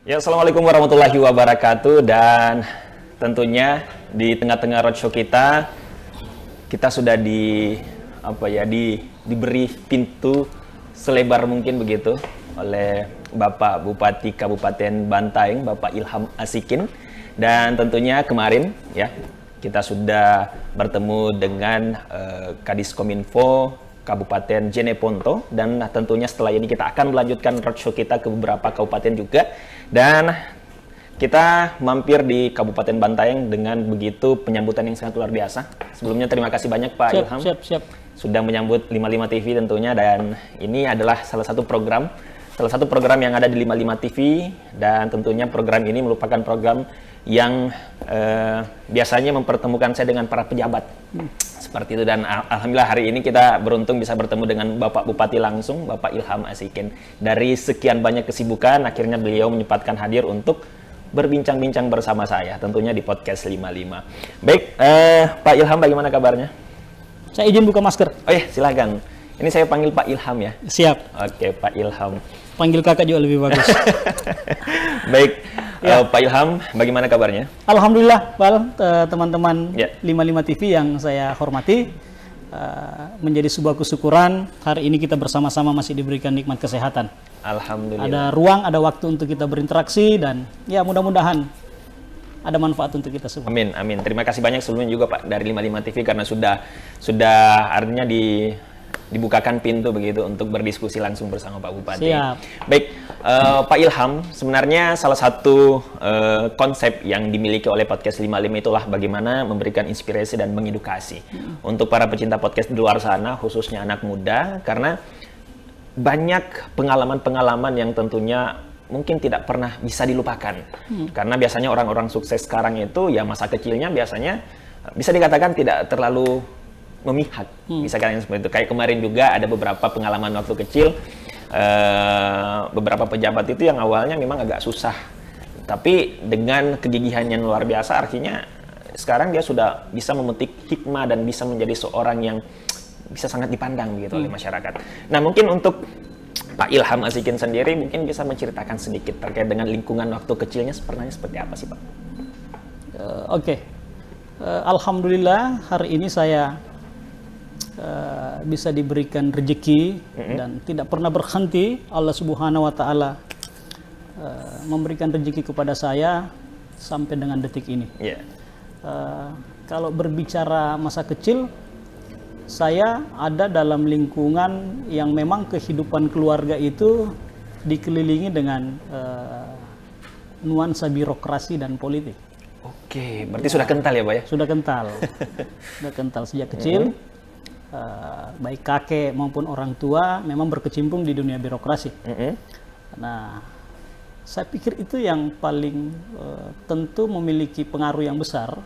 Ya, assalamualaikum warahmatullahi wabarakatuh. Dan tentunya di tengah-tengah roadshow kita sudah diberi pintu selebar mungkin begitu oleh Bapak Bupati Kabupaten Bantaeng, Bapak Ilham Asikin. Dan tentunya kemarin ya kita sudah bertemu dengan Kadiskominfo Kabupaten Jeneponto, dan tentunya setelah ini kita akan melanjutkan roadshow kita ke beberapa kabupaten juga, dan kita mampir di Kabupaten Bantaeng dengan begitu penyambutan yang sangat luar biasa. Sebelumnya terima kasih banyak Pak Ilham sudah menyambut 55 TV tentunya, dan ini adalah salah satu program yang ada di 55 TV, dan tentunya program ini merupakan program yang biasanya mempertemukan saya dengan para pejabat seperti itu. Dan alhamdulillah hari ini kita beruntung bisa bertemu dengan Bapak Bupati langsung, Bapak Ilham Asikin. Dari sekian banyak kesibukan, akhirnya beliau menyempatkan hadir untuk berbincang-bincang bersama saya tentunya di podcast 55. Baik, Pak Ilham, bagaimana kabarnya? Saya izin buka masker. Oh ya, silakan. Ini saya panggil Pak Ilham ya. Siap. Oke, Pak Ilham. Panggil kakak juga lebih bagus. Baik, ya. Pak Ilham, bagaimana kabarnya? Alhamdulillah, Bal, teman-teman ya. 55 TV yang saya hormati, menjadi sebuah kesyukuran hari ini kita bersama-sama masih diberikan nikmat kesehatan. Alhamdulillah. Ada ruang, ada waktu untuk kita berinteraksi, dan ya mudah-mudahan ada manfaat untuk kita semua. Amin, amin. Terima kasih banyak sebelumnya juga Pak dari 55 TV karena sudah artinya dibukakan pintu begitu untuk berdiskusi langsung bersama Pak Bupati. Siap. Baik, Pak Ilham, sebenarnya salah satu konsep yang dimiliki oleh podcast 55 itulah bagaimana memberikan inspirasi dan mengedukasi untuk para pecinta podcast di luar sana, khususnya anak muda, karena banyak pengalaman-pengalaman yang tentunya mungkin tidak pernah bisa dilupakan. Karena biasanya orang-orang sukses sekarang itu ya masa kecilnya biasanya bisa dikatakan tidak terlalu memihak, bisa katakan seperti itu. Kayak kemarin juga ada beberapa pengalaman waktu kecil, beberapa pejabat itu yang awalnya memang agak susah, tapi dengan kegigihan yang luar biasa, artinya sekarang dia sudah bisa memetik hikmah dan bisa menjadi seorang yang bisa sangat dipandang gitu oleh masyarakat. Nah, mungkin untuk Pak Ilham Asikin sendiri mungkin bisa menceritakan sedikit terkait dengan lingkungan waktu kecilnya seperti apa sih Pak? Oke. Alhamdulillah hari ini saya bisa diberikan rezeki dan tidak pernah berhenti Allah Subhanahu wa Ta'ala memberikan rezeki kepada saya sampai dengan detik ini. Kalau berbicara masa kecil, saya ada dalam lingkungan yang memang kehidupan keluarga itu dikelilingi dengan nuansa birokrasi dan politik. Oke, berarti sudah kental ya Pak ya? Sudah kental. Sudah kental sejak kecil. Baik kakek maupun orang tua memang berkecimpung di dunia birokrasi. Nah, saya pikir itu yang paling tentu memiliki pengaruh yang besar,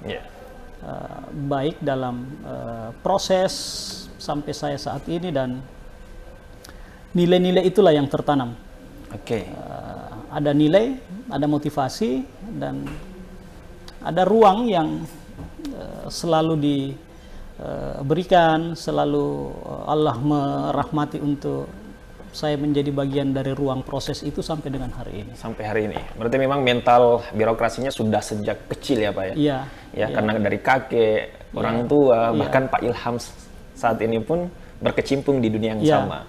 baik dalam proses sampai saya saat ini, dan nilai-nilai itulah yang tertanam. Ada nilai, ada motivasi, dan ada ruang yang selalu diberikan, selalu Allah merahmati untuk saya menjadi bagian dari ruang proses itu sampai dengan hari ini. Sampai hari ini. Berarti memang mental birokrasinya sudah sejak kecil ya Pak ya? Iya. Karena dari kakek, orang tua, bahkan Pak Ilham saat ini pun berkecimpung di dunia yang sama.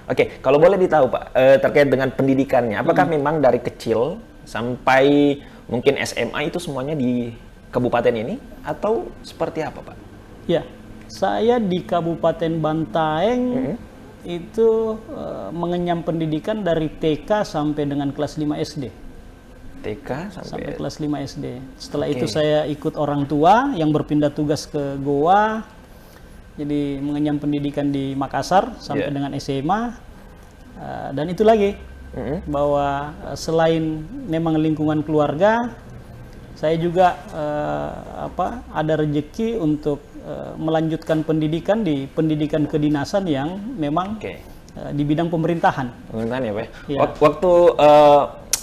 Oke, kalau boleh ditahu Pak, terkait dengan pendidikannya, apakah memang dari kecil sampai mungkin SMA itu semuanya di kabupaten ini, atau seperti apa Pak? Ya, saya di Kabupaten Bantaeng itu mengenyam pendidikan dari TK sampai dengan kelas 5 SD. TK sampai kelas 5 SD. Setelah itu saya ikut orang tua yang berpindah tugas ke Goa. Jadi mengenyam pendidikan di Makassar sampai dengan SMA. Dan itu lagi, bahwa selain memang lingkungan keluarga, saya juga ada rezeki untuk melanjutkan pendidikan di pendidikan kedinasan yang memang di bidang pemerintahan. Pemerintahan ya Pak? Waktu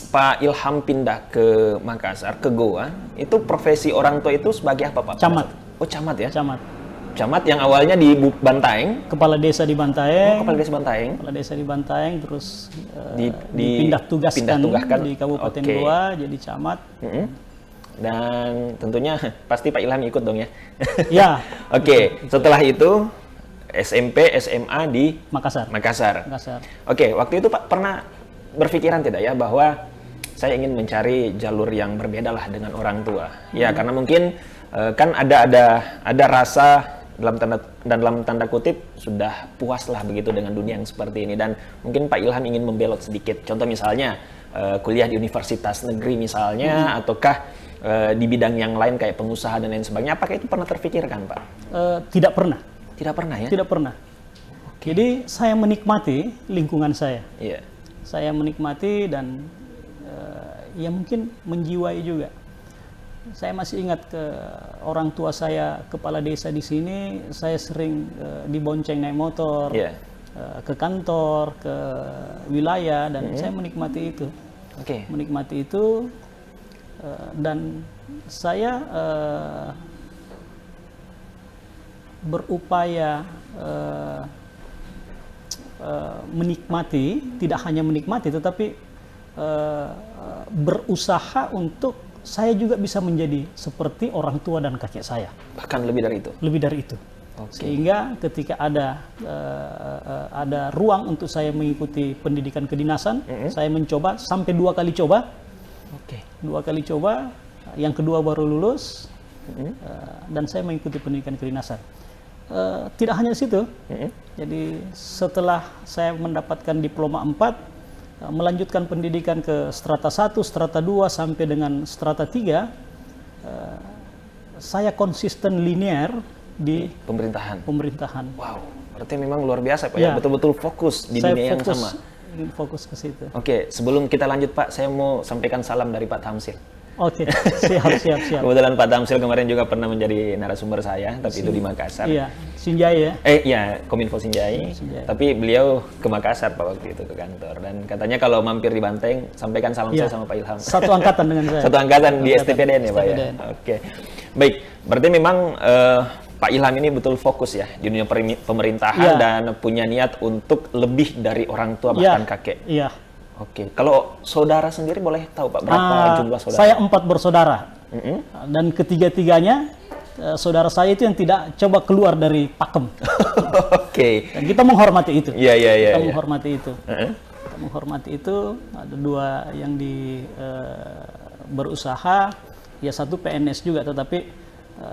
Pak Ilham pindah ke Makassar, ke Goa, itu profesi orang tua itu sebagai apa Pak? Camat. Oh, camat ya? Camat. Camat yang awalnya di Bantaeng. Kepala desa di Bantaeng. Kepala desa Bantaeng. Kepala desa di Bantaeng, terus dipindah tugaskan di Kabupaten Goa jadi camat. Dan tentunya pasti Pak Ilham ikut dong ya. Ya. Oke, setelah itu SMP, SMA di Makassar. Oke, waktu itu Pak pernah berpikiran tidak ya bahwa saya ingin mencari jalur yang berbeda lah dengan orang tua. Ya, karena mungkin kan ada rasa dalam tanda kutip sudah puas lah begitu dengan dunia yang seperti ini, dan mungkin Pak Ilham ingin membelot sedikit. Contoh misalnya kuliah di universitas negeri misalnya, ataukah di bidang yang lain kayak pengusaha dan lain sebagainya. Apakah itu pernah terpikirkan, Pak? Tidak pernah. Tidak pernah ya? Tidak pernah. Jadi saya menikmati lingkungan saya. Iya. Saya menikmati dan ya mungkin menjiwai juga. Saya masih ingat ke orang tua saya, kepala desa di sini, saya sering dibonceng naik motor, ke kantor, ke wilayah, dan saya menikmati itu. Menikmati itu, dan saya berupaya menikmati, tidak hanya menikmati, tetapi berusaha untuk saya juga bisa menjadi seperti orang tua dan kakek saya. Bahkan lebih dari itu? Lebih dari itu. Sehingga ketika ada ruang untuk saya mengikuti pendidikan kedinasan, saya mencoba sampai 2 kali coba. 2 kali coba, yang kedua baru lulus, dan saya mengikuti pendidikan kedinasan. Tidak hanya situ, jadi setelah saya mendapatkan diploma 4, melanjutkan pendidikan ke strata 1, strata 2, sampai dengan strata 3, saya konsisten linear di pemerintahan. Wow, berarti memang luar biasa Pak ya, betul-betul fokus di dunia yang sama. Fokus ke situ. Oke, sebelum kita lanjut Pak, saya mau sampaikan salam dari Pak Tamsil. Oke, siap. Kebetulan Pak Tamsil kemarin juga pernah menjadi narasumber saya, tapi itu di Makassar. Iya, Sinjai ya? Iya, Kominfo Sinjai. Tapi beliau ke Makassar Pak waktu itu ke kantor. Dan katanya kalau mampir di Banteng, sampaikan salam saya sama Pak Ilham. Satu angkatan dengan saya. Satu angkatan di STPDN ya Pak ya? Oke. Baik, berarti memang Pak Ilham ini betul fokus ya di dunia pemerintahan dan punya niat untuk lebih dari orang tua bahkan kakek. Iya. Oke, kalau saudara sendiri boleh tahu Pak berapa jumlah saudara? Saya 4 bersaudara, dan ketiga-tiganya saudara saya itu yang tidak coba keluar dari pakem. Oke. Dan kita menghormati itu. Iya. Kita menghormati itu. Kita menghormati itu. Ada 2 yang berusaha, ya satu PNS juga, tetapi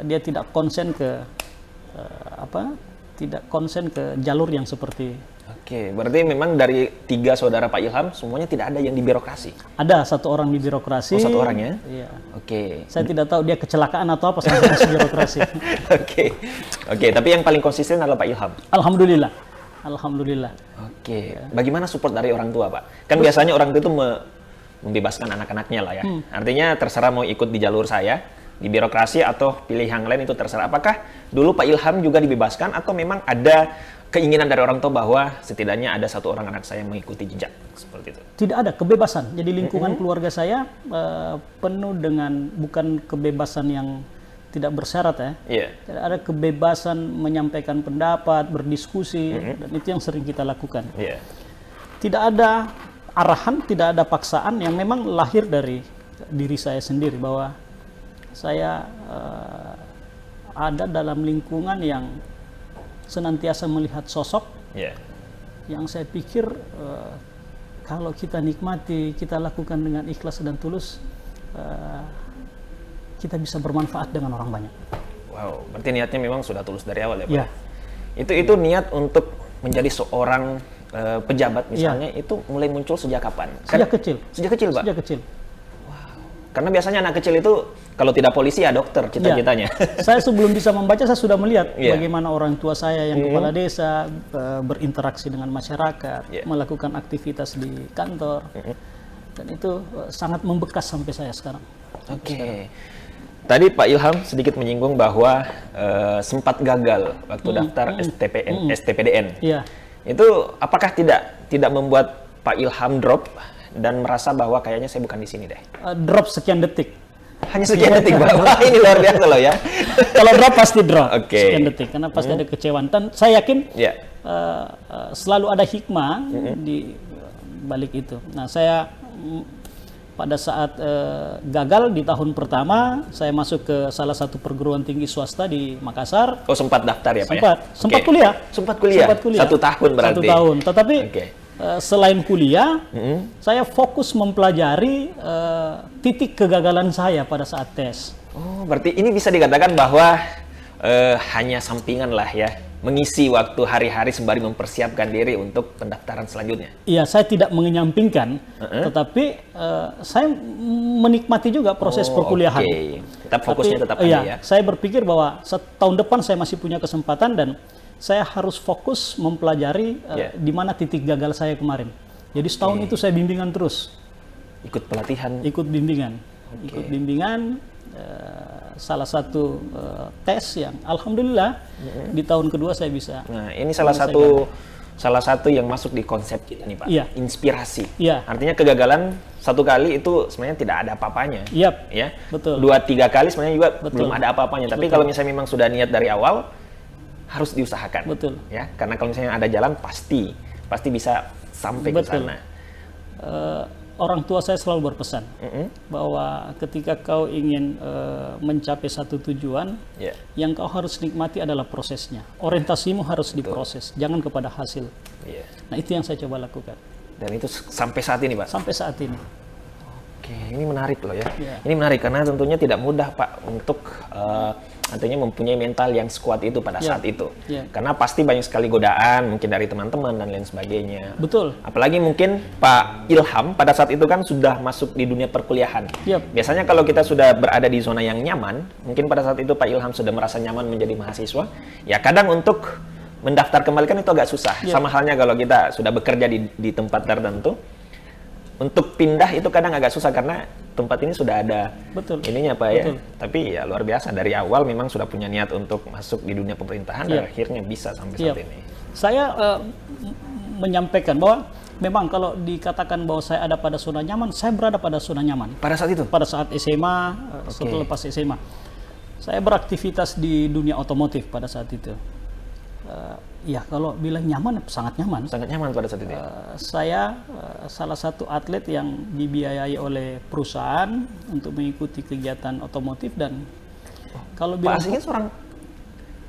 dia tidak konsen ke tidak konsen ke jalur yang seperti. Oke, berarti memang dari 3 saudara Pak Ilham semuanya tidak ada yang di birokrasi? Ada 1 orang di birokrasi. Oh, 1 orang ya? Iya. Oke. Saya tidak tahu dia kecelakaan atau apa sampai masuk birokrasi. Oke, tapi yang paling konsisten adalah Pak Ilham? Alhamdulillah. Oke, bagaimana support dari orang tua Pak? Kan biasanya orang tua itu membebaskan anak-anaknya lah ya. Artinya terserah mau ikut di jalur saya, di birokrasi atau pilih yang lain itu terserah. Apakah dulu Pak Ilham juga dibebaskan atau memang ada keinginan dari orang tua bahwa setidaknya ada 1 orang anak saya mengikuti jejak seperti itu? Tidak ada kebebasan. Jadi lingkungan keluarga saya penuh dengan, bukan kebebasan yang tidak bersyarat ya. Tidak ada kebebasan menyampaikan pendapat, berdiskusi, dan itu yang sering kita lakukan. Tidak ada arahan, tidak ada paksaan, yang memang lahir dari diri saya sendiri, bahwa saya ada dalam lingkungan yang senantiasa melihat sosok yang saya pikir kalau kita nikmati, kita lakukan dengan ikhlas dan tulus, kita bisa bermanfaat dengan orang banyak. Wow, berarti niatnya memang sudah tulus dari awal ya Pak? Itu niat untuk menjadi seorang pejabat misalnya, itu mulai muncul sejak kapan? Sejak kecil. Sejak kecil Pak? Sejak kecil. Karena biasanya anak kecil itu kalau tidak polisi ya dokter cita-citanya. Saya sebelum bisa membaca saya sudah melihat bagaimana orang tua saya yang kepala desa berinteraksi dengan masyarakat, melakukan aktivitas di kantor, dan itu sangat membekas sampai saya sekarang. Oke. Tadi Pak Ilham sedikit menyinggung bahwa sempat gagal waktu daftar STPDN. Itu apakah tidak membuat Pak Ilham drop dan merasa bahwa kayaknya saya bukan di sini deh? Drop sekian detik. Hanya sekian detik, Pak. Wah, ini luar biasa loh ya. Kalau draw pasti draw. Oke. Sekian detik, karena pasti ada kecewaan. Dan saya yakin Ya. selalu ada hikmah di balik itu. Nah, saya pada saat gagal di tahun pertama, saya masuk ke salah satu perguruan tinggi swasta di Makassar. Oh, sempat daftar ya, Pak? Sempat kuliah. Sempat kuliah. 1 tahun berarti. 1 tahun. Tetapi Oke. selain kuliah, saya fokus mempelajari titik kegagalan saya pada saat tes. Oh, berarti ini bisa dikatakan bahwa hanya sampingan lah ya, mengisi waktu hari-hari sembari mempersiapkan diri untuk pendaftaran selanjutnya. Iya, saya tidak menyampingkan, tetapi saya menikmati juga proses perkuliahan. Oke. Tetap fokusnya tetap ada ya. Saya berpikir bahwa tahun depan saya masih punya kesempatan dan saya harus fokus mempelajari di mana titik gagal saya kemarin. Jadi setahun itu saya bimbingan terus. Ikut pelatihan. Ikut bimbingan. Ikut bimbingan. Salah satu tes yang alhamdulillah di tahun kedua saya bisa. Nah, ini salah satu yang masuk di konsep kita nih, Pak. Iya. Inspirasi. Iya. Artinya kegagalan 1 kali itu sebenarnya tidak ada apa-apanya. Iya. Ya. Betul. 2-3 kali sebenarnya juga Betul. belum ada apa-apanya. Tapi kalau misalnya memang sudah niat dari awal, harus diusahakan. Betul. Ya, karena kalau misalnya ada jalan pasti bisa sampai ke Betul. sana. Orang tua saya selalu berpesan bahwa ketika kau ingin mencapai satu tujuan, Ya. yang kau harus nikmati adalah prosesnya. Orientasimu harus diproses, jangan kepada hasil. Iya. Nah, itu yang saya coba lakukan Dan itu sampai saat ini, Pak. sampai saat ini. Oke, ini menarik loh ya. Ya. Ini menarik karena tentunya tidak mudah, Pak, untuk artinya mempunyai mental yang sekuat itu pada Ya. saat itu. Ya. Karena pasti banyak sekali godaan, mungkin dari teman-teman dan lain sebagainya. Betul. Apalagi mungkin Pak Ilham pada saat itu kan sudah masuk di dunia perkuliahan. Yap. Biasanya kalau kita sudah berada di zona yang nyaman, mungkin pada saat itu Pak Ilham sudah merasa nyaman menjadi mahasiswa, ya kadang untuk mendaftar kembali kan itu agak susah. Yap. Sama halnya kalau kita sudah bekerja di tempat tertentu, untuk pindah itu kadang agak susah karena tempat ini sudah ada Betul. ininya, Pak, ya. Betul. Tapi ya luar biasa, dari awal memang sudah punya niat untuk masuk di dunia pemerintahan dan akhirnya bisa sampai saat Iya. ini. Saya menyampaikan bahwa memang kalau dikatakan bahwa saya ada pada zona nyaman, saya berada pada zona nyaman. Pada saat itu? Pada saat SMA, setelah lepas SMA, saya beraktivitas di dunia otomotif pada saat itu. Ya kalau bilang nyaman, sangat nyaman. Sangat nyaman pada saat itu. Ya? Saya salah satu atlet yang dibiayai oleh perusahaan untuk mengikuti kegiatan otomotif dan kalau Pak bilang Asikin seorang,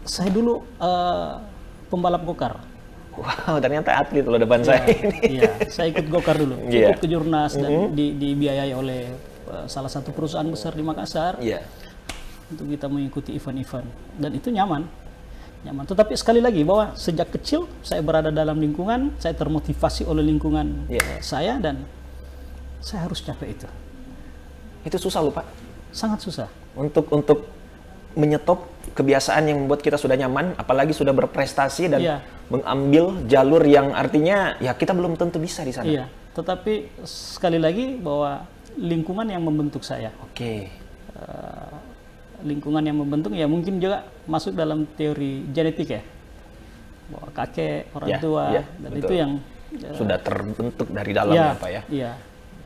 saya dulu pembalap gokar. wow, ternyata atlet loh depan saya ini. Iya, saya ikut gokar dulu, Iya. ikut ke Jurnas dan dibiayai oleh salah satu perusahaan besar di Makassar Iya. untuk kita mengikuti event-event dan itu nyaman. Tetapi sekali lagi bahwa sejak kecil saya berada dalam lingkungan, saya termotivasi oleh lingkungan saya dan saya harus capai itu. Itu susah loh, Pak. Sangat susah. Untuk menyetop kebiasaan yang membuat kita sudah nyaman, apalagi sudah berprestasi dan Iya. mengambil jalur yang artinya ya kita belum tentu bisa di sana. Iya, tetapi sekali lagi bahwa lingkungan yang membentuk saya. Oke. Lingkungan yang membentuk ya mungkin juga masuk dalam teori genetik ya. Bahwa kakek, orang Ya, tua ya, dan betul. itu yang Sudah terbentuk dari dalamnya, Pak ya. Iya.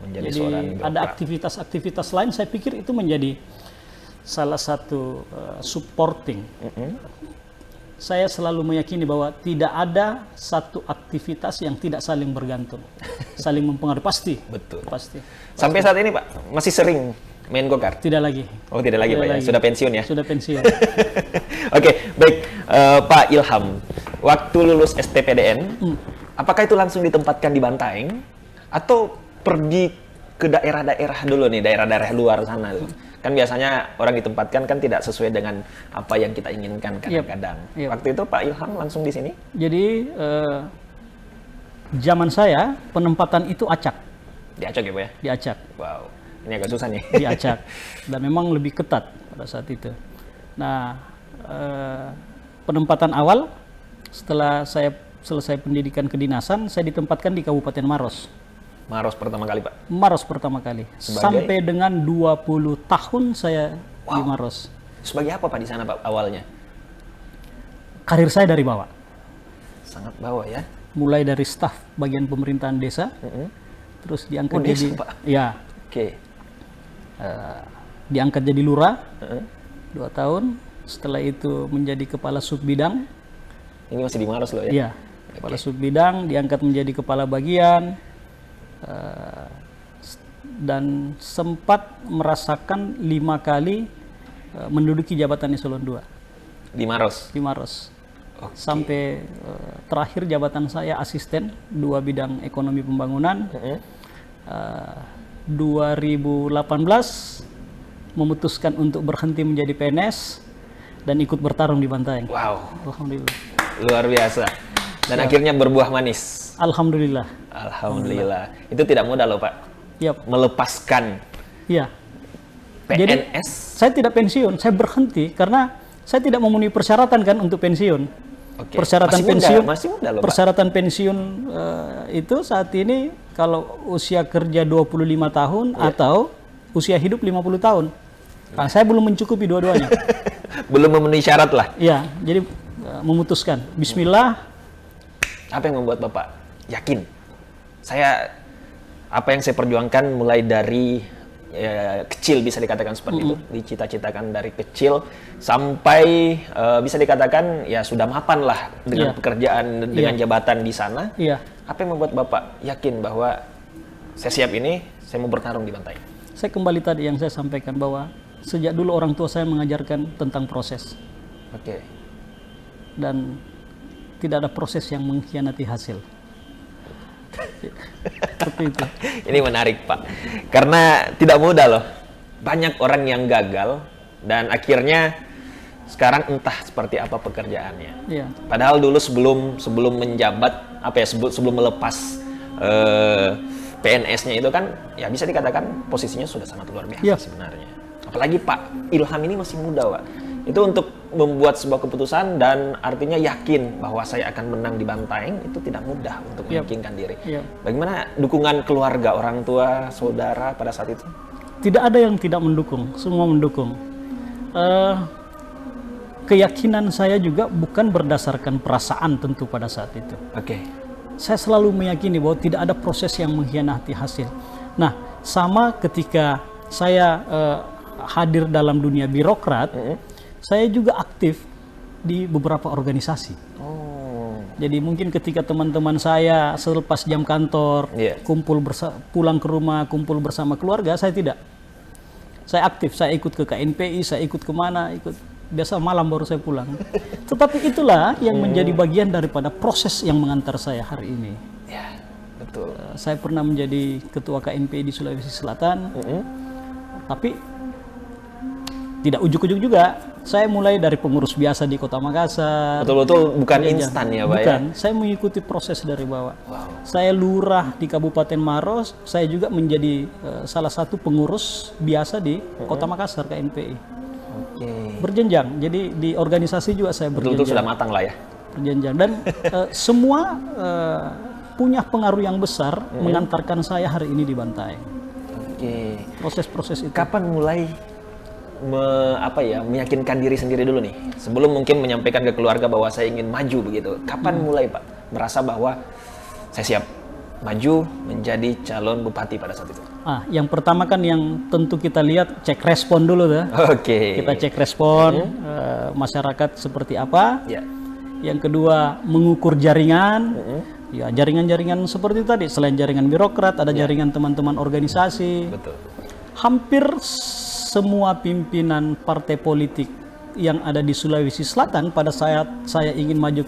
Menjadi Jadi seorang ada birokrat. aktivitas-aktivitas lain saya pikir itu menjadi salah satu supporting. Saya selalu meyakini bahwa tidak ada satu aktivitas yang tidak saling bergantung, saling mempengaruhi pasti. Betul. Pasti. Sampai saat ini, Pak, masih sering main go-kart? Tidak lagi. Oh, tidak lagi, Pak ya. Sudah pensiun ya? Sudah pensiun. Oke, baik. Pak Ilham, waktu lulus STPDN, apakah itu langsung ditempatkan di Bantaeng atau pergi ke daerah-daerah dulu nih, daerah-daerah luar sana tuh? Kan biasanya orang ditempatkan kan tidak sesuai dengan apa yang kita inginkan kadang-kadang. Yep. Waktu itu Pak Ilham langsung di sini? Jadi zaman saya penempatan itu acak, Di Acok ya, Pak ya? di acak, Wow, ini agak susah nih. di acak, dan memang lebih ketat pada saat itu. Nah, penempatan awal setelah saya selesai pendidikan kedinasan, saya ditempatkan di Kabupaten Maros. Maros pertama kali, Pak? Maros pertama kali. Sampai dengan 20 tahun saya di Maros. Sebagai apa, Pak, di sana, Pak, awalnya? Karir saya dari bawah. Sangat bawah ya? Mulai dari staf bagian pemerintahan desa, terus diangkat Oh, desa, jadi Pak? ya Oke. diangkat jadi lurah 2 tahun. Setelah itu menjadi kepala sub bidang. Ini masih di Maros loh ya? Iya, kepala sub bidang, diangkat menjadi kepala bagian, dan sempat merasakan 5 kali menduduki jabatan eselon 2 Di Maros? di Maros. Oke. Sampai terakhir jabatan saya asisten 2 bidang ekonomi pembangunan. 2018 memutuskan untuk berhenti menjadi PNS dan ikut bertarung di Bantaeng. Wow, Alhamdulillah. luar biasa. Dan akhirnya berbuah manis. Alhamdulillah. Alhamdulillah. Itu tidak mudah loh Pak. Iya. Melepaskan Iya. PNS. Jadi saya tidak pensiun, saya berhenti karena saya tidak memenuhi persyaratan kan untuk pensiun. Oke. Persyaratan Masih muda, pensiun, masih muda loh Pak. persyaratan pensiun itu saat ini kalau usia kerja 25 tahun atau usia hidup 50 tahun. Nah, saya belum mencukupi dua-duanya. Belum memenuhi syarat lah. Iya, jadi memutuskan. Bismillah. Apa yang membuat Bapak yakin? Apa yang saya perjuangkan mulai dari kecil bisa dikatakan seperti itu, dicita-citakan dari kecil sampai bisa dikatakan ya sudah mapan lah dengan pekerjaan, dengan jabatan di sana. Iya. Apa yang membuat Bapak yakin bahwa saya siap ini, saya mau bertarung di Bantaeng? Saya kembali tadi yang saya sampaikan bahwa sejak dulu orang tua saya mengajarkan tentang proses. Oke. Dan tidak ada proses yang mengkhianati hasil. Seperti itu. Ini menarik Pak, karena tidak mudah loh. Banyak orang yang gagal dan akhirnya sekarang entah seperti apa pekerjaannya. Iya. Padahal dulu sebelum menjabat, sebelum melepas PNS-nya itu kan, ya bisa dikatakan posisinya sudah sangat luar biasa sebenarnya. Apalagi Pak Ilham ini masih muda Pak. Itu untuk membuat sebuah keputusan dan artinya yakin bahwa saya akan menang di Bantaeng itu tidak mudah untuk meyakinkan diri. Bagaimana dukungan keluarga, orang tua, saudara pada saat itu? Tidak ada yang tidak mendukung, semua mendukung. Keyakinan saya juga bukan berdasarkan perasaan tentu pada saat itu. Oke. Saya selalu meyakini bahwa tidak ada proses yang mengkhianati hasil. Nah, sama ketika saya hadir dalam dunia birokrat, saya juga aktif di beberapa organisasi. Jadi mungkin ketika teman-teman saya selepas jam kantor pulang ke rumah, kumpul bersama keluarga, saya tidak. Saya aktif, saya ikut ke KNPI, saya ikut kemana, biasa malam baru saya pulang. Tetapi itulah yang menjadi bagian daripada proses yang mengantar saya hari ini. Ya, betul. Saya pernah menjadi ketua KNPI di Sulawesi Selatan, tapi tidak ujuk-ujuk juga. Saya mulai dari pengurus biasa di Kota Makassar. Betul-betul bukan instan ya Pak? Bukan, saya mengikuti proses dari bawah. Saya lurah di Kabupaten Maros, saya juga menjadi salah satu pengurus biasa di Kota Makassar KNPI. Berjenjang, jadi di organisasi juga saya berjenjang. Betul-betul sudah matang lah ya? Berjenjang, dan semua punya pengaruh yang besar mengantarkan saya hari ini di Bantaeng. Proses-proses itu. Kapan mulai meyakinkan diri sendiri dulu nih, sebelum mungkin menyampaikan ke keluarga bahwa saya ingin maju begitu? Kapan mulai Pak merasa bahwa saya siap maju menjadi calon bupati pada saat itu? Yang pertama kan yang tentu kita lihat cek respon dulu tuh. Kita cek respon masyarakat seperti apa. Yang kedua mengukur jaringan. Ya, jaringan-jaringan seperti tadi, selain jaringan birokrat ada jaringan teman-teman organisasi. Betul. Hampir semua pimpinan partai politik yang ada di Sulawesi Selatan pada saat saya ingin maju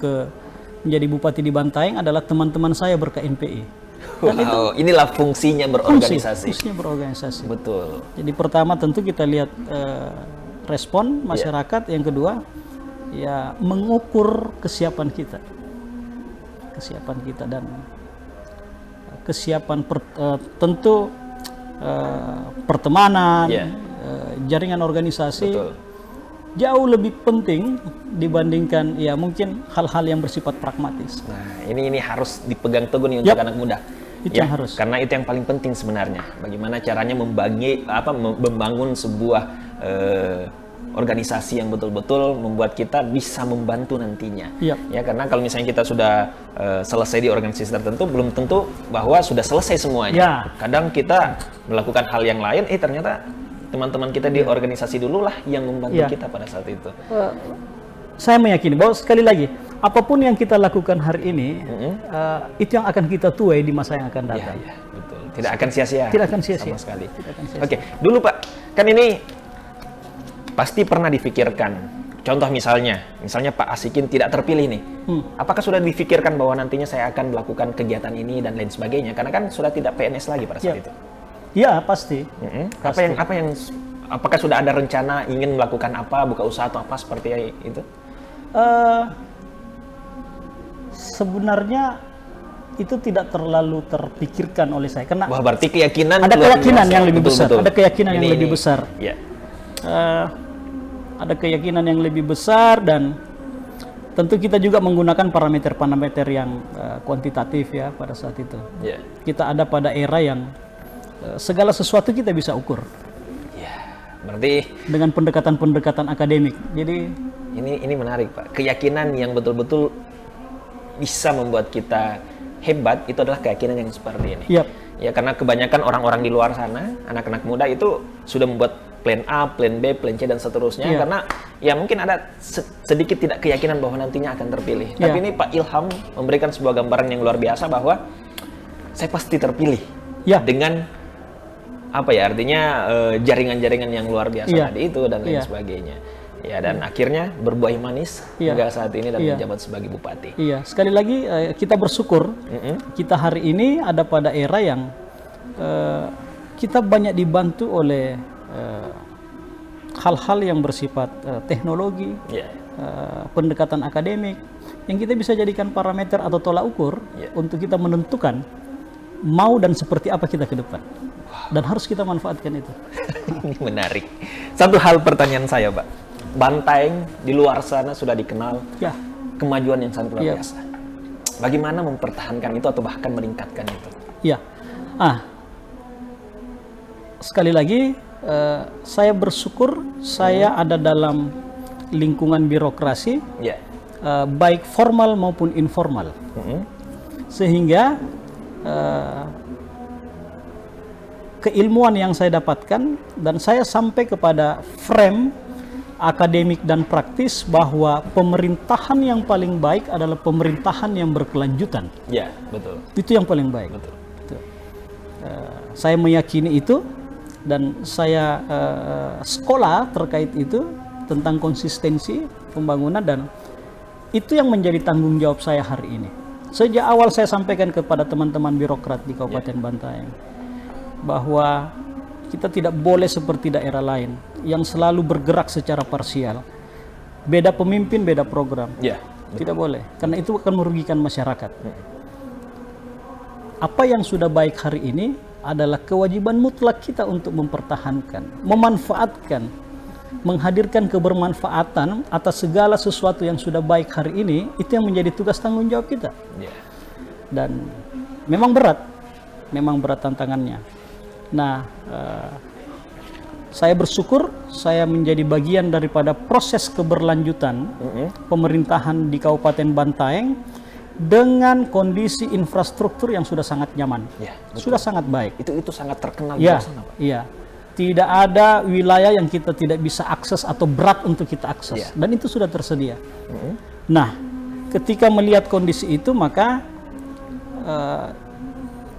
menjadi bupati di Bantaeng adalah teman-teman saya ber-KNPI. Dan inilah fungsinya berorganisasi. Fungsinya berorganisasi. Betul. Jadi pertama tentu kita lihat respon masyarakat, yang kedua ya mengukur kesiapan kita. Dan kesiapan tentu pertemanan, jaringan organisasi jauh lebih penting dibandingkan ya mungkin hal-hal yang bersifat pragmatis. Nah, ini harus dipegang teguh nih untuk anak muda. Itu yang harus. Karena itu yang paling penting sebenarnya. Bagaimana caranya membangun sebuah organisasi yang betul-betul membuat kita bisa membantu nantinya. Ya, karena kalau misalnya kita sudah selesai di organisasi tertentu, belum tentu bahwa sudah selesai semuanya. Kadang kita melakukan hal yang lain, ternyata teman-teman kita di organisasi dulu lah yang membantu kita pada saat itu. Saya meyakini bahwa sekali lagi, apapun yang kita lakukan hari ini, itu yang akan kita tuai di masa yang akan datang. Ya, betul. Tidak akan sia-sia. Tidak akan sia-sia. Sama sekali. Tidak akan sia-sia. Oke, dulu Pak, kan ini pasti pernah difikirkan. Contoh misalnya Pak Asikin tidak terpilih nih. Apakah sudah difikirkan bahwa nantinya saya akan melakukan kegiatan ini dan lain sebagainya? Karena kan sudah tidak PNS lagi pada saat itu. Iya, pasti. Apakah sudah ada rencana ingin melakukan apa, buka usaha atau apa seperti itu? Sebenarnya itu tidak terlalu terpikirkan oleh saya karena berarti keyakinan ada keyakinan yang lebih besar. Ada keyakinan yang lebih besar. Ya. Ada keyakinan yang lebih besar dan tentu kita juga menggunakan parameter-parameter yang kuantitatif ya pada saat itu. Yeah. Kita ada pada era yang segala sesuatu kita bisa ukur. Berarti dengan pendekatan-pendekatan akademik. Jadi ini menarik Pak. Keyakinan yang betul-betul bisa membuat kita hebat itu adalah keyakinan yang seperti ini. Yep. Ya karena kebanyakan orang-orang di luar sana, anak-anak muda itu sudah membuat plan A, plan B, plan C dan seterusnya karena ya mungkin ada sedikit tidak keyakinan bahwa nantinya akan terpilih. Tapi ini Pak Ilham memberikan sebuah gambaran yang luar biasa bahwa saya pasti terpilih dengan apa ya artinya jaringan-jaringan yang luar biasa tadi itu dan lain sebagainya. Ya dan akhirnya berbuah manis hingga saat ini dan menjabat sebagai bupati. Iya, sekali lagi kita bersyukur kita hari ini ada pada era yang kita banyak dibantu oleh hal-hal yang bersifat teknologi, pendekatan akademik yang kita bisa jadikan parameter atau tolak ukur untuk kita menentukan mau dan seperti apa kita ke depan. Dan harus kita manfaatkan itu. Ini menarik. Satu hal pertanyaan saya, Pak. Bantaeng di luar sana sudah dikenal kemajuan yang sangat luar biasa. Bagaimana mempertahankan itu atau bahkan meningkatkan itu? Ya, sekali lagi saya bersyukur saya ada dalam lingkungan birokrasi, baik formal maupun informal, sehingga keilmuan yang saya dapatkan dan saya sampai kepada frame akademik dan praktis bahwa pemerintahan yang paling baik adalah pemerintahan yang berkelanjutan. Ya, betul. Itu yang paling baik. Betul. Saya meyakini itu dan saya sekolah terkait itu tentang konsistensi pembangunan dan itu yang menjadi tanggung jawab saya hari ini. Sejak awal saya sampaikan kepada teman-teman birokrat di Kabupaten Bantaeng bahwa kita tidak boleh seperti daerah lain yang selalu bergerak secara parsial. Beda pemimpin, beda program. Tidak boleh, karena itu akan merugikan masyarakat. Apa yang sudah baik hari ini adalah kewajiban mutlak kita untuk mempertahankan, memanfaatkan, menghadirkan kebermanfaatan atas segala sesuatu yang sudah baik hari ini. Itu yang menjadi tugas tanggung jawab kita. Dan memang berat tantangannya. Nah, saya bersyukur saya menjadi bagian daripada proses keberlanjutan pemerintahan di Kabupaten Bantaeng dengan kondisi infrastruktur yang sudah sangat nyaman, sudah sangat baik. Itu sangat terkenal di sana, Pak. Iya, tidak ada wilayah yang kita tidak bisa akses atau berat untuk kita akses, dan itu sudah tersedia. Nah, ketika melihat kondisi itu maka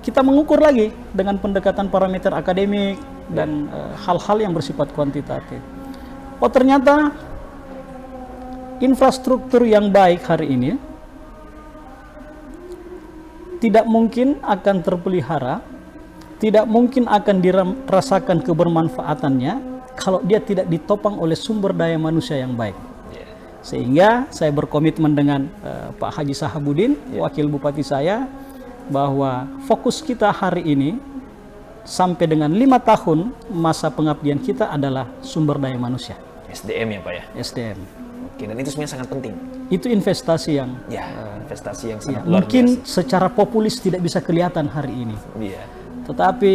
kita mengukur lagi dengan pendekatan parameter akademik dan hal-hal yang bersifat kuantitatif. Oh, ternyata infrastruktur yang baik hari ini tidak mungkin akan terpelihara, tidak mungkin akan dirasakan kebermanfaatannya kalau dia tidak ditopang oleh sumber daya manusia yang baik. Sehingga saya berkomitmen dengan Pak Haji Sahabudin, wakil bupati saya, bahwa fokus kita hari ini sampai dengan 5 tahun masa pengabdian kita adalah sumber daya manusia. SDM ya Pak ya? SDM. Oke, dan itu sebenarnya sangat penting. Itu investasi yang investasi yang sangat luar mungkin biasa. Secara populis tidak bisa kelihatan hari ini. Tetapi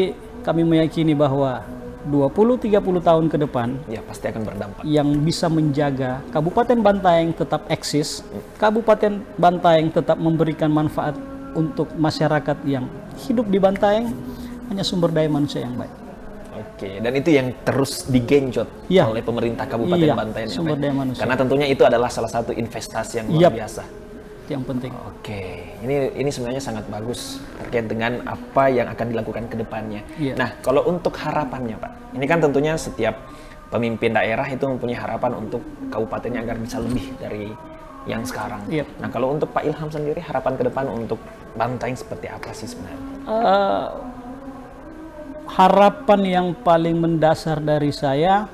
kami meyakini bahwa 20-30 tahun ke depan pasti akan berdampak. Yang bisa menjaga Kabupaten Bantaeng tetap eksis, Kabupaten Bantaeng tetap memberikan manfaat untuk masyarakat yang hidup di Bantaeng, hanya sumber daya manusia yang baik. Oke, dan itu yang terus digenjot Iya. oleh pemerintah Kabupaten Iya, Bantaeng. ya, sumber Pak? daya manusia. Karena tentunya itu adalah salah satu investasi yang luar biasa. Itu yang penting. Oke, ini sebenarnya sangat bagus terkait dengan apa yang akan dilakukan ke depannya. Iya. Nah, kalau untuk harapannya, Pak, ini kan tentunya setiap pemimpin daerah itu mempunyai harapan untuk kabupatennya agar bisa lebih dari yang sekarang. Iya. Nah, kalau untuk Pak Ilham sendiri, harapan ke depan untuk Bantaeng seperti apa sih sebenarnya? Harapan yang paling mendasar dari saya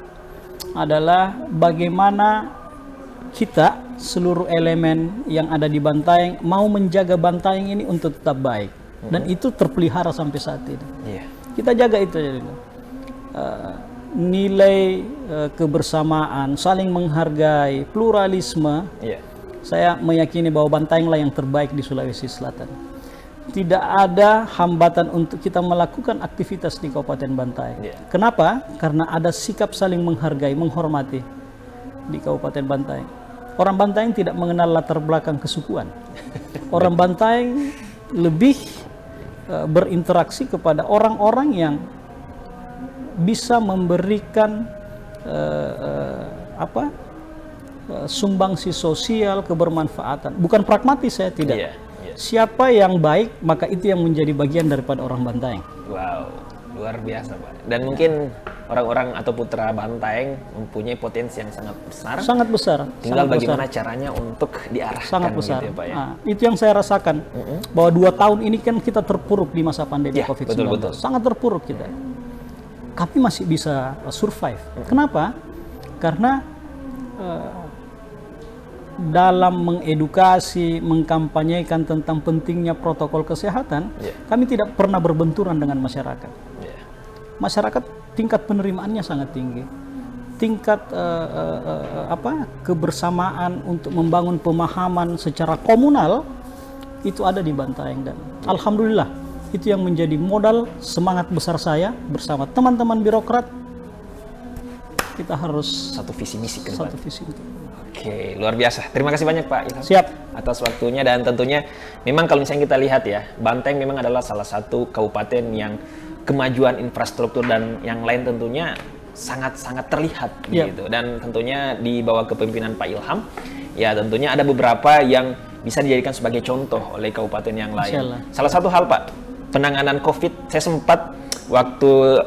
adalah bagaimana kita seluruh elemen yang ada di Bantaeng mau menjaga Bantaeng ini untuk tetap baik, dan itu terpelihara sampai saat ini. Iya. Kita jaga itu ya. Nilai kebersamaan, saling menghargai, pluralisme. Iya. Saya meyakini bahwa Bantaeng lah yang terbaik di Sulawesi Selatan. Tidak ada hambatan untuk kita melakukan aktivitas di Kabupaten Bantaeng. Iya. Kenapa? Karena ada sikap saling menghargai, menghormati di Kabupaten Bantaeng. Orang Bantaeng tidak mengenal latar belakang kesukuan. Orang Bantaeng lebih berinteraksi kepada orang-orang yang bisa memberikan sumbangsi sosial, kebermanfaatan. Bukan pragmatis, saya tidak. Iya. Siapa yang baik, maka itu yang menjadi bagian daripada orang Bantaeng. Wow, luar biasa, Pak. Dan mungkin orang-orang atau putra Bantaeng mempunyai potensi yang sangat besar. Sangat besar. Tinggal sangat bagaimana besar. caranya untuk diarahkan Sangat besar. gitu ya, Pak ya. Nah, itu yang saya rasakan. Bahwa 2 tahun ini kan kita terpuruk di masa pandemi Ya, COVID-19. betul. Sangat terpuruk kita. Kami masih bisa survive. Kenapa? Karena dalam mengedukasi, mengkampanyekan tentang pentingnya protokol kesehatan, kami tidak pernah berbenturan dengan masyarakat. Masyarakat tingkat penerimaannya sangat tinggi, tingkat kebersamaan untuk membangun pemahaman secara komunal itu ada di Bantaeng, dan alhamdulillah itu yang menjadi modal semangat besar saya bersama teman-teman birokrat. Kita harus Satu visi misi ke depan. satu visi. Oke, luar biasa. Terima kasih banyak Pak Ilham. Siap. Atas waktunya, dan tentunya memang kalau misalnya kita lihat ya, Bantaeng memang adalah salah satu kabupaten yang kemajuan infrastruktur dan yang lain tentunya sangat-sangat terlihat gitu. Dan tentunya di bawah kepemimpinan Pak Ilham, ya tentunya ada beberapa yang bisa dijadikan sebagai contoh oleh kabupaten yang lain. Salah satu hal Pak, penanganan COVID, saya sempat waktu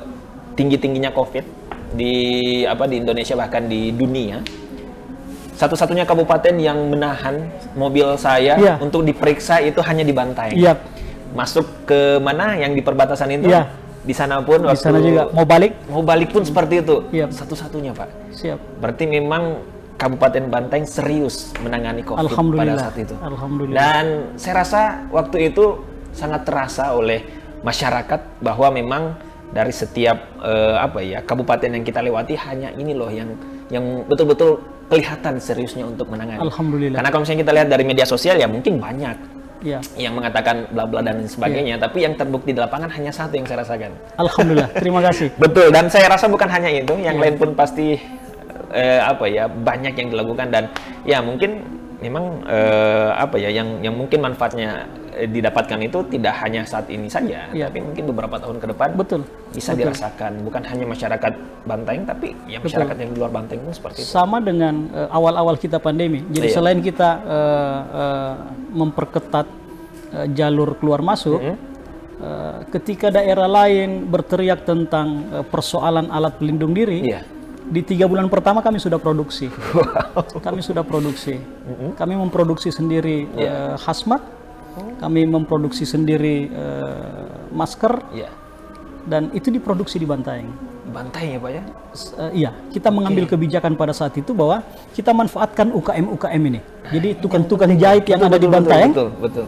tinggi-tingginya COVID di Indonesia bahkan di dunia, satu-satunya kabupaten yang menahan mobil saya untuk diperiksa itu hanya di Bantaeng. Masuk ke mana yang di perbatasan itu, di sana pun di sana juga mau balik pun seperti itu. Satu-satunya Pak. Siap. Berarti memang Kabupaten Bantaeng serius menangani COVID pada saat itu. Alhamdulillah. Dan saya rasa waktu itu sangat terasa oleh masyarakat bahwa memang dari setiap kabupaten yang kita lewati hanya ini loh yang betul-betul kelihatan seriusnya untuk menangani. Alhamdulillah. Karena kalau misalnya kita lihat dari media sosial ya mungkin banyak yang mengatakan bla bla dan sebagainya, tapi yang terbukti di lapangan hanya satu yang saya rasakan. Alhamdulillah, terima kasih. Betul, dan saya rasa bukan hanya itu, yang lain pun pasti banyak yang dilakukan, dan ya mungkin memang yang mungkin manfaatnya didapatkan itu tidak hanya saat ini saja, tapi mungkin beberapa tahun ke depan bisa dirasakan bukan hanya masyarakat Bantaeng, tapi ya masyarakat yang di luar Bantaeng pun seperti itu. Sama dengan awal-awal kita pandemi. Jadi selain kita memperketat jalur keluar masuk, ketika daerah lain berteriak tentang persoalan alat pelindung diri, di 3 bulan pertama kami sudah produksi. Kami sudah produksi. Kami memproduksi sendiri hazmat, kami memproduksi sendiri masker, dan itu diproduksi di Bantaeng. Bantaeng ya Pak ya? Iya, kita mengambil kebijakan pada saat itu bahwa kita manfaatkan UKM ini. Jadi tukang-tukang jahit yang ada di Bantaeng. Betul.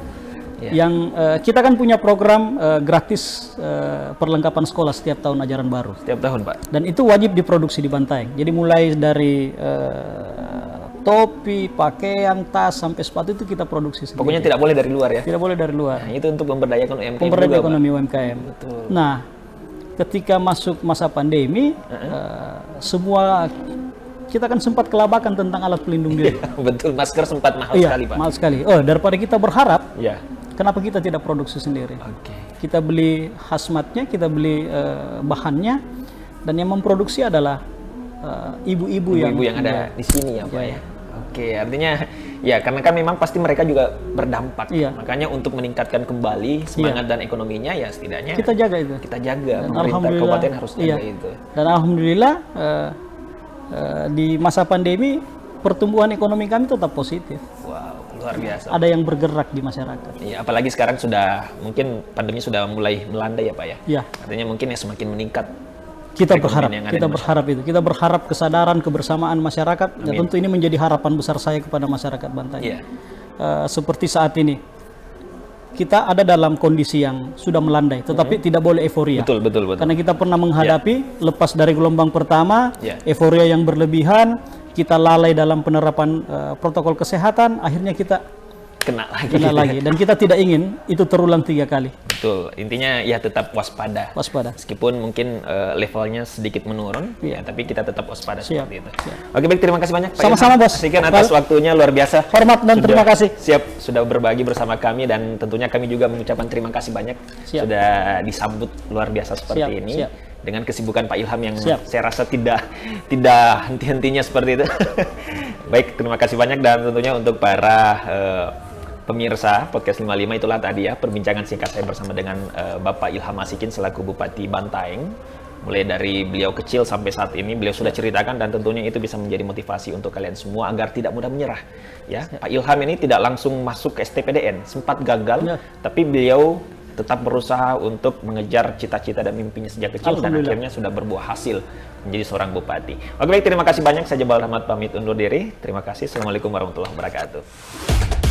Yang kita kan punya program gratis perlengkapan sekolah setiap tahun ajaran baru. Setiap tahun Pak. Dan itu wajib diproduksi di Bantaeng. Jadi mulai dari topi, pakaian, tas, sampai sepatu itu kita produksi sendiri. Pokoknya tidak boleh dari luar ya? Tidak boleh dari luar. Nah, itu untuk memberdayakan UMKM Pemberdayaan juga, ekonomi Pak. UMKM. Betul. Nah, ketika masuk masa pandemi, semua kita kan sempat kelabakan tentang alat pelindung diri. Betul, masker sempat mahal sekali Pak. Mahal sekali. Daripada kita berharap, kenapa kita tidak produksi sendiri? Kita beli hazmatnya, kita beli bahannya, dan yang memproduksi adalah ibu-ibu yang ada di sini ya Pak ya. Oke, artinya ya karena kan memang pasti mereka juga berdampak. Makanya untuk meningkatkan kembali semangat dan ekonominya ya setidaknya kita jaga itu. Kita jaga, pemerintah kabupaten harus jaga itu. Dan alhamdulillah di masa pandemi pertumbuhan ekonomi kami tetap positif. Wow, luar biasa. Ada yang bergerak di masyarakat. Iya, apalagi sekarang sudah mungkin pandemi sudah mulai melandai ya Pak ya. Iya. Artinya mungkin ya semakin meningkat. Kita berharap itu. Kita berharap kesadaran kebersamaan masyarakat. Ya, tentu ini menjadi harapan besar saya kepada masyarakat Bantaeng. Iya. Seperti saat ini, kita ada dalam kondisi yang sudah melandai, tetapi tidak boleh euforia. Betul. Karena kita pernah menghadapi lepas dari gelombang pertama, euforia yang berlebihan, kita lalai dalam penerapan protokol kesehatan, akhirnya kita kena lagi. Dan kita tidak ingin itu terulang 3 kali. Betul, intinya ya tetap waspada. Meskipun mungkin levelnya sedikit menurun, ya, tapi kita tetap waspada seperti itu. Oke, baik, terima kasih banyak Pak. Sama-sama Bos. Asikin atas waktunya, luar biasa. Hormat dan terima kasih. Siap, sudah berbagi bersama kami, dan tentunya kami juga mengucapkan terima kasih banyak sudah disambut luar biasa seperti ini. Dengan kesibukan Pak Ilham yang saya rasa tidak henti-hentinya seperti itu. Baik, terima kasih banyak, dan tentunya untuk para pemirsa Podcast 55, itulah tadi ya perbincangan singkat saya bersama dengan Bapak Ilham Asikin selaku Bupati Bantaeng. Mulai dari beliau kecil sampai saat ini beliau sudah ceritakan, dan tentunya itu bisa menjadi motivasi untuk kalian semua agar tidak mudah menyerah. Ya, Pak Ilham ini tidak langsung masuk ke STPDN, sempat gagal, tapi beliau tetap berusaha untuk mengejar cita-cita dan mimpinya sejak kecil, dan akhirnya sudah berbuah hasil menjadi seorang bupati. Oke, baik, terima kasih banyak. Saya Jabal Rahmat pamit undur diri. Terima kasih. Assalamualaikum warahmatullahi wabarakatuh.